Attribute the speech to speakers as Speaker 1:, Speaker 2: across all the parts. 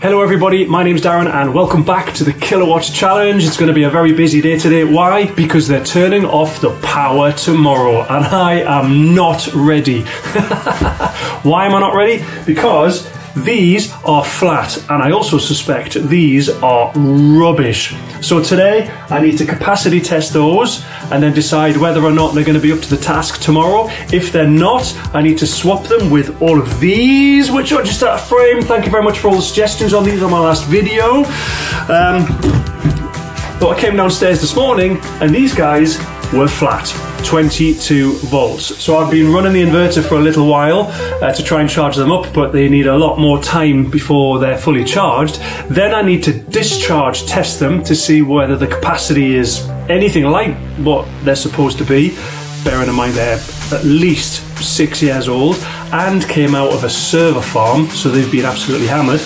Speaker 1: Hello everybody, my name's Darren and welcome back to the Kilowatts Challenge. It's going to be a very busy day today. Why? Because they're turning off the power tomorrow and I am not ready. Why am I not ready? Because these are flat and I also suspect these are rubbish. So today I need to capacity test those and then decide whether or not they're going to be up to the task tomorrow. If they're not, I need to swap them with all of these, which are just out of frame. Thank you very much for all the suggestions on these on my last video. But I came downstairs this morning and these guys were flat, 22 volts. So I've been running the inverter for a little while to try and charge them up, but they need a lot more time before they're fully charged. Then I need to discharge test them to see whether the capacity is anything like what they're supposed to be, bearing in mind they're at least 6 years old and came out of a server farm, so they've been absolutely hammered.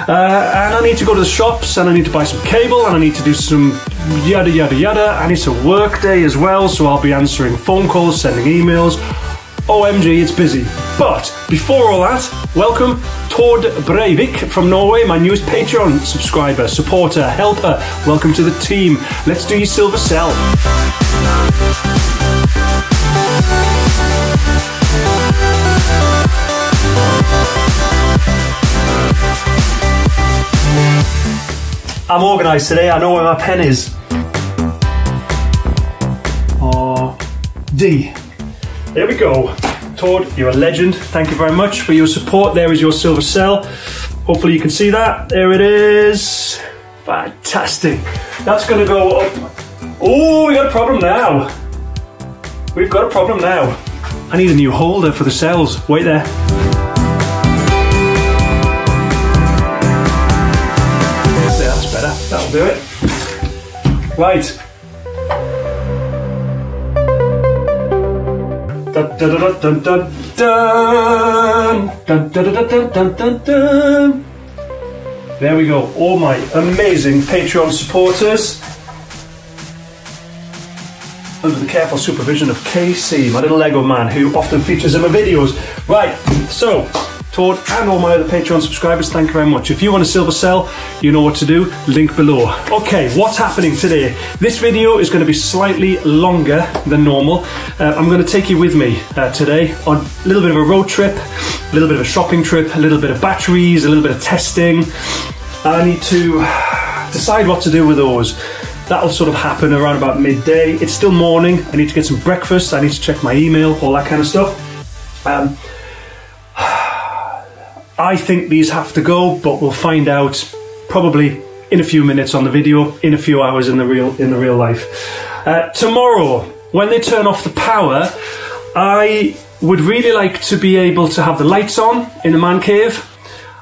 Speaker 1: And I need to go to the shops and I need to buy some cable and I need to do some yada yada yada, and it's a work day as well, so I'll be answering phone calls, sending emails. OMG, it's busy. But before all that, welcome Tord Breivik from Norway, my newest Patreon subscriber, supporter, helper. Welcome to the team. Let's do your silver cell. I'm organised today, I know where my pen is. D. There we go. Tord, you're a legend. Thank you very much for your support. There is your silver cell. Hopefully you can see that. There it is. Fantastic. That's going to go up. Oh, we got a problem now. We've got a problem now. I need a new holder for the cells. Wait there. That's better. That'll do it. Right. Dun, dun, dun, dun, dun, dun. Dun, dun, dun, dun, dun, dun, dun. There we go. All my amazing Patreon supporters, under the careful supervision of KC, my little Lego man who often features in my videos. Right, so Tord and all my other Patreon subscribers, thank you very much. If you want a silver cell, you know what to do, link below. Okay, what's happening today? This video is going to be slightly longer than normal. I'm going to take you with me today on a little bit of a road trip, a little bit of a shopping trip, a little bit of batteries, a little bit of testing. I need to decide what to do with those. That'll sort of happen around about midday. It's still morning, I need to get some breakfast, I need to check my email, all that kind of stuff. I think these have to go, but we'll find out probably in a few minutes on the video, in a few hours in the real life. Tomorrow, when they turn off the power, I would really like to be able to have the lights on in the man cave.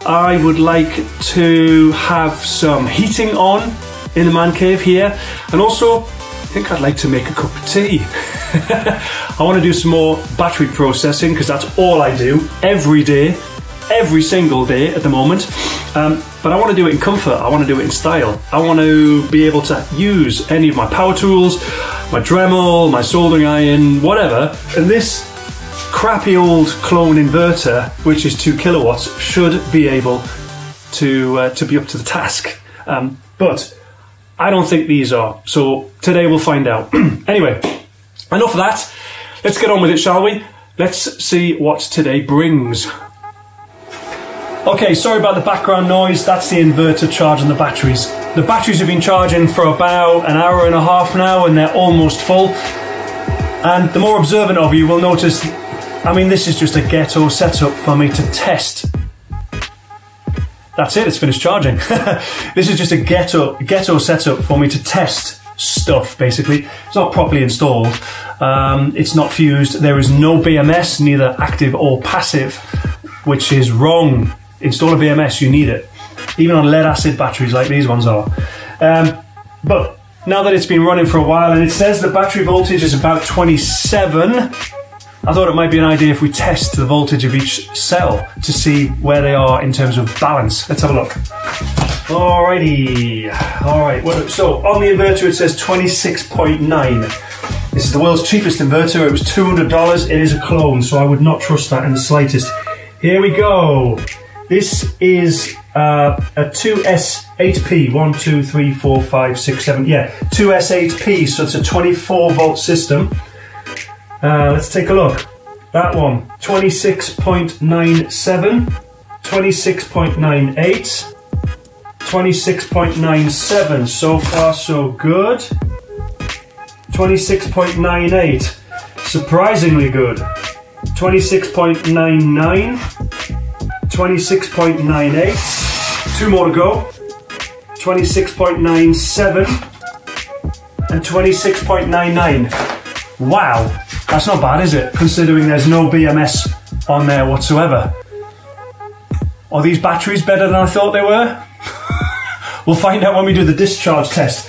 Speaker 1: I would like to have some heating on in the man cave here, and also I think I'd like to make a cup of tea. I want to do some more battery processing because that's all I do every day. Every single day at the moment, but I want to do it in comfort, I want to do it in style. I want to be able to use any of my power tools, my Dremel, my soldering iron, whatever, and this crappy old clone inverter, which is 2 kilowatts, should be able to be up to the task. But I don't think these are, so today we'll find out. Anyway, enough of that, let's get on with it, shall we? Let's see what today brings. Okay, sorry about the background noise, that's the inverter charging the batteries. The batteries have been charging for about an hour and a half now and they're almost full. And the more observant of you will notice, I mean, this is just a ghetto setup for me to test. That's it, it's finished charging. This is just a ghetto setup for me to test stuff, basically. It's not properly installed, it's not fused, there is no BMS, neither active or passive, which is wrong. Install a BMS, you need it, even on lead acid batteries like these ones are. But now that it's been running for a while and it says the battery voltage is about 27, I thought it might be an idea if we test the voltage of each cell to see where they are in terms of balance. Let's have a look. Alrighty, alright, so on the inverter it says 26.9. This is the world's cheapest inverter, it was $200, it is a clone, so I would not trust that in the slightest. Here we go. This is a 2S8P, 1, 2, 3, 4, 5, 6, 7, yeah, 2S8P, so it's a 24 volt system. Let's take a look. That one, 26.97, 26.98, 26.97, so far so good. 26.98, surprisingly good. 26.99, 26.98, 2 more to go. 26.97 and 26.99. Wow, that's not bad, is it? Considering there's no BMS on there whatsoever. Are these batteries better than I thought they were? We'll find out when we do the discharge test.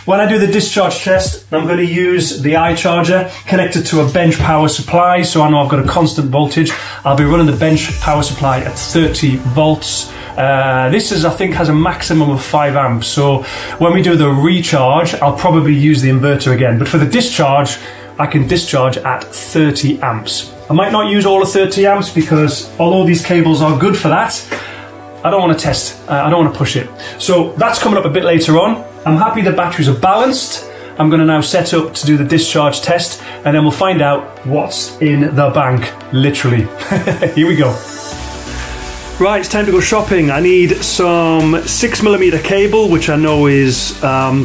Speaker 1: When I do the discharge test, I'm going to use the iCharger connected to a bench power supply, so I know I've got a constant voltage. I'll be running the bench power supply at 30 volts. This is, I think, has a maximum of 5 amps, so when we do the recharge, I'll probably use the inverter again. But for the discharge, I can discharge at 30 amps. I might not use all the 30 amps because although these cables are good for that, I don't want to test, I don't want to push it. So that's coming up a bit later on. I'm happy the batteries are balanced. I'm going to now set up to do the discharge test and then we'll find out what's in the bank, literally. Here we go. Right, it's time to go shopping. I need some 6mm cable, which I know is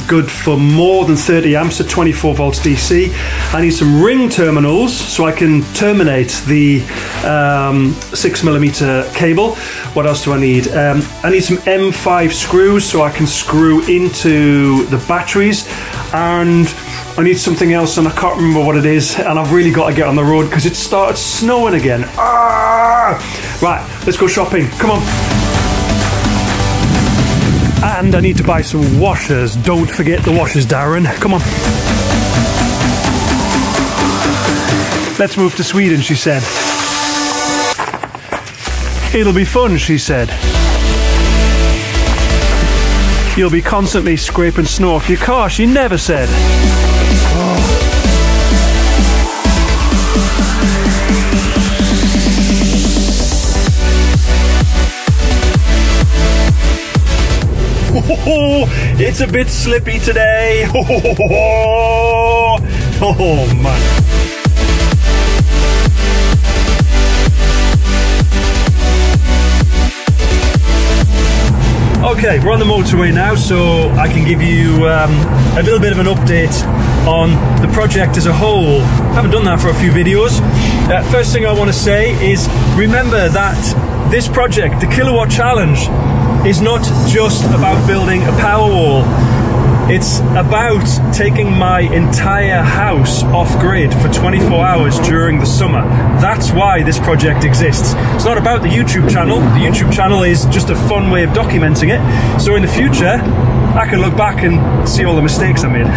Speaker 1: good for more than 30 amps at 24 volts DC. I need some ring terminals so I can terminate the 6mm cable. What else do I need? I need some M5 screws so I can screw into the batteries, and I need something else and I can't remember what it is, and I've really got to get on the road because it started snowing again. Right, let's go shopping, come on. And I need to buy some washers. Don't forget the washers, Darren. Come on. Let's move to Sweden, she said. It'll be fun, she said. You'll be constantly scraping snow off your car, she never said. Oh, it's a bit slippy today. Oh man. Okay, we're on the motorway now, so I can give you a little bit of an update on the project as a whole. I haven't done that for a few videos. First thing I want to say is remember that this project, the Kilowatt Challenge, is not just about building a Powerwall. It's about taking my entire house off-grid for 24 hours during the summer. That's why this project exists. It's not about the YouTube channel. The YouTube channel is just a fun way of documenting it. So in the future, I can look back and see all the mistakes I made.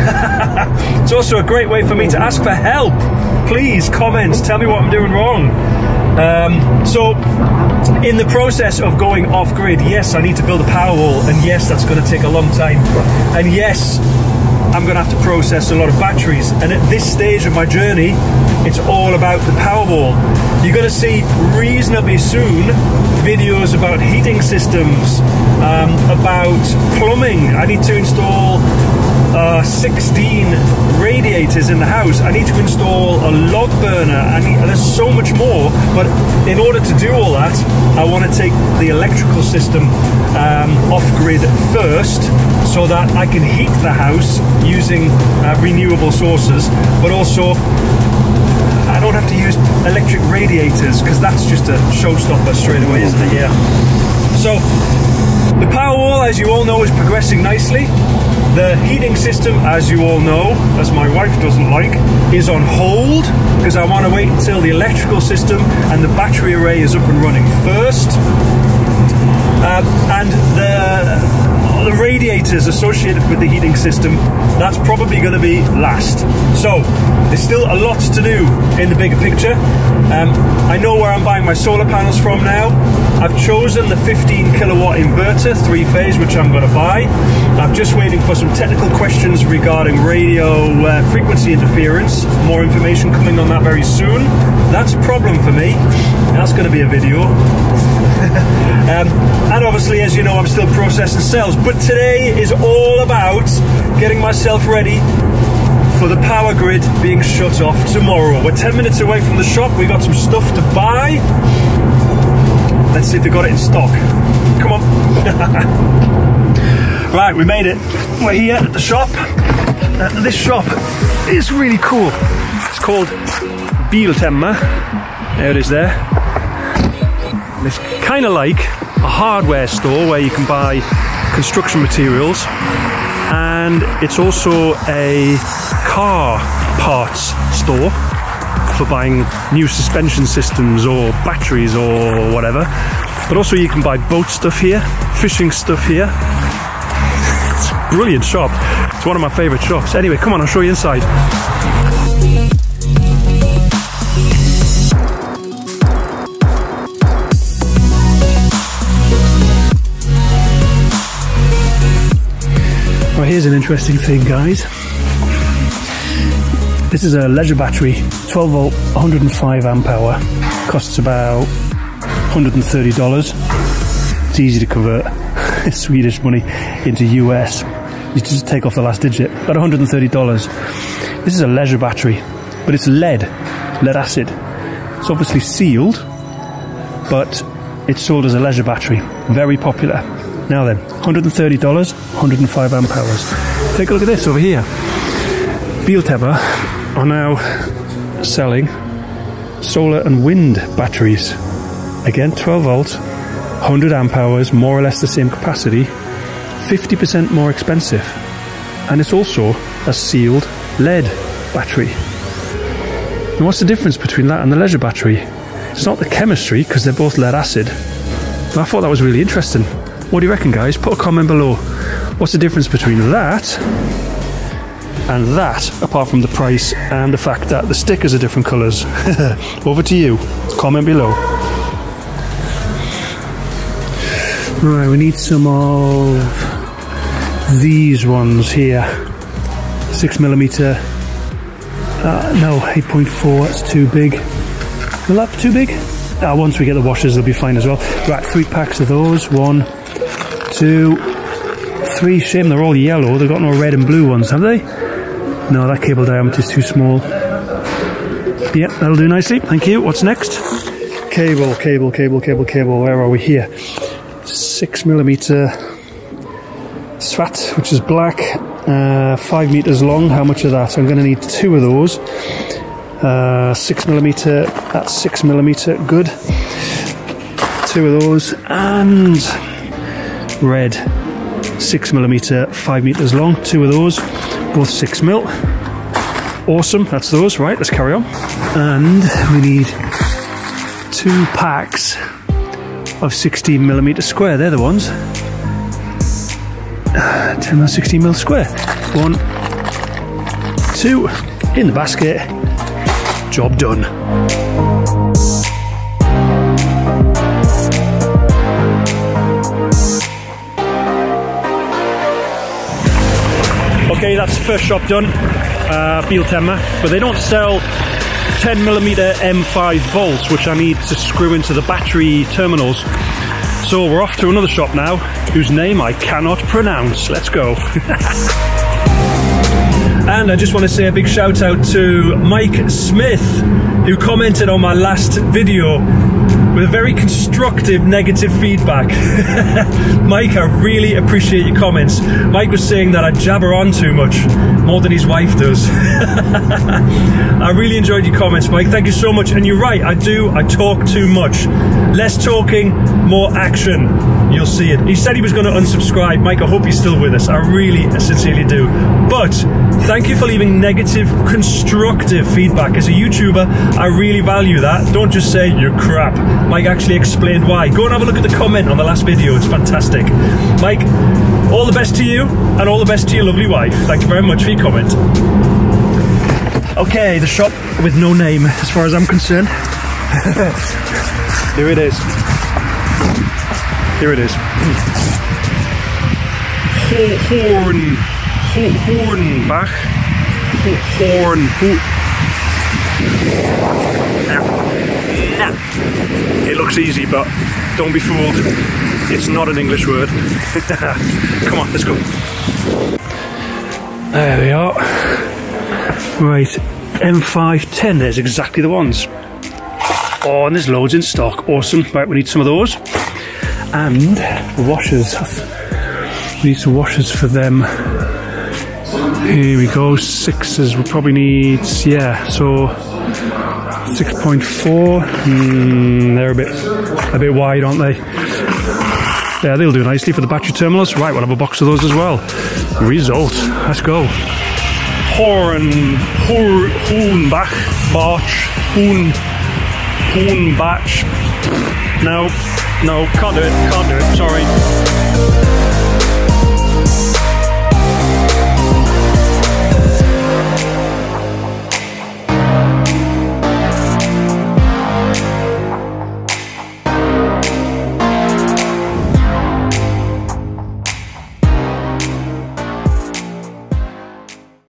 Speaker 1: It's also a great way for me to ask for help. Please, comments, tell me what I'm doing wrong. So in the process of going off-grid, yes, I need to build a Powerwall, and yes, that's going to take a long time, and yes, I'm going to have to process a lot of batteries, and at this stage of my journey, it's all about the Powerwall. You're going to see reasonably soon videos about heating systems, about plumbing. I need to install 16 radiators in the house. I need to install a log burner. There's so much more, but in order to do all that, I want to take the electrical system off-grid first, so that I can heat the house using renewable sources, but also I don't have to use electric radiators, because that's just a showstopper straight away, isn't it? Yeah. So the Powerwall, as you all know, is progressing nicely. The heating system, as you all know, as my wife doesn't like, is on hold, because I want to wait until the electrical system and the battery array is up and running first. And the radiators associated with the heating system, that's probably going to be last. So there's still a lot to do in the bigger picture. I know where I'm buying my solar panels from now. I've chosen the 15 kilowatt inverter, 3-phase, which I'm going to buy. I'm just waiting for some technical questions regarding radio frequency interference. More information coming on that very soon. That's a problem for me. That's going to be a video. And obviously, as you know, I'm still processing cells. But today is all about getting myself ready for the power grid being shut off tomorrow. We're 10 minutes away from the shop. We got some stuff to buy. Let's see if they got it in stock. Come on. Right, we made it. We're here at the shop. This shop is really cool. It's called Biltema. There it is there. And it's kind of like a hardware store where you can buy construction materials, and it's also a car parts store for buying new suspension systems or batteries or whatever. But also you can buy boat stuff here, fishing stuff here. It's a brilliant shop. It's one of my favorite shops. Anyway, come on, I'll show you inside. Well, here's an interesting thing, guys. This is a leisure battery, 12 volt, 105 amp hour. Costs about $130. It's easy to convert Swedish money into US. You just take off the last digit, about $130. This is a leisure battery, but it's lead acid. It's obviously sealed, but it's sold as a leisure battery. Very popular. Now then, $130, 105 amp hours. Take a look at this over here. Biltema are now selling solar and wind batteries. Again, 12 volts, 100 amp hours, more or less the same capacity, 50% more expensive. And it's also a sealed lead battery. And what's the difference between that and the leisure battery? It's not the chemistry, because they're both lead acid. But I thought that was really interesting. What do you reckon, guys? Put a comment below. What's the difference between that and that, apart from the price and the fact that the stickers are different colours? Over to you. Comment below. Right, we need some of these ones here. 6mm. No, 8.4. That's too big. Will that be too big? Once we get the washers, they'll be fine as well. Right, 3 packs of those. 1, 2, 3. Shame they're all yellow. They've got no red and blue ones, have they? No, that cable diameter is too small. Yeah, that'll do nicely. Thank you. What's next? Cable. Where are we here? 6mm SWAT, which is black. 5 meters long. How much of that? I'm going to need 2 of those. 6mm. That's 6mm. Good. 2 of those. And red. 6mm, 5 meters long. 2 of those. Both 6mm. Awesome, that's those. Right, let's carry on. And we need 2 packs of 16mm square. They're the ones. 10 16mm square. 1, 2 in the basket. Job done. Okay, that's the first shop done. Biltema, but they don't sell 10mm M5 bolts, which I need to screw into the battery terminals. So we're off to another shop now, whose name I cannot pronounce. Let's go. And I just want to say a big shout out to Mike Smith, who commented on my last video with very constructive negative feedback. Mike, I really appreciate your comments. Mike was saying that I jabber on too much, more than his wife does. I really enjoyed your comments, Mike. Thank you so much. And you're right, I talk too much. Less talking, more action. You'll see it. He said he was going to unsubscribe. Mike, I hope you're still with us. I really sincerely do. But thank you for leaving negative, constructive feedback. As a YouTuber, I really value that. Don't just say you're crap. Mike actually explained why. Go and have a look at the comment on the last video. It's fantastic. Mike, all the best to you, and all the best to your lovely wife. Thank you very much for your comment. Okay, the shop with no name, as far as I'm concerned. Here it is. Here it is. Hornbach. It looks easy, but don't be fooled. It's not an English word. Come on, let's go. There we are. Right, M510, there's exactly the ones. Oh, and there's loads in stock. Awesome. Right, we need some of those. And washers. We need some washers for them. Here we go. 6s we probably need, yeah, so 6.4. They're a bit wide, aren't they? Yeah, they'll do nicely for the battery terminals. Right, we'll have a box of those as well. Result. Let's go. Hornbach, Hornbach. No, can't do it, sorry.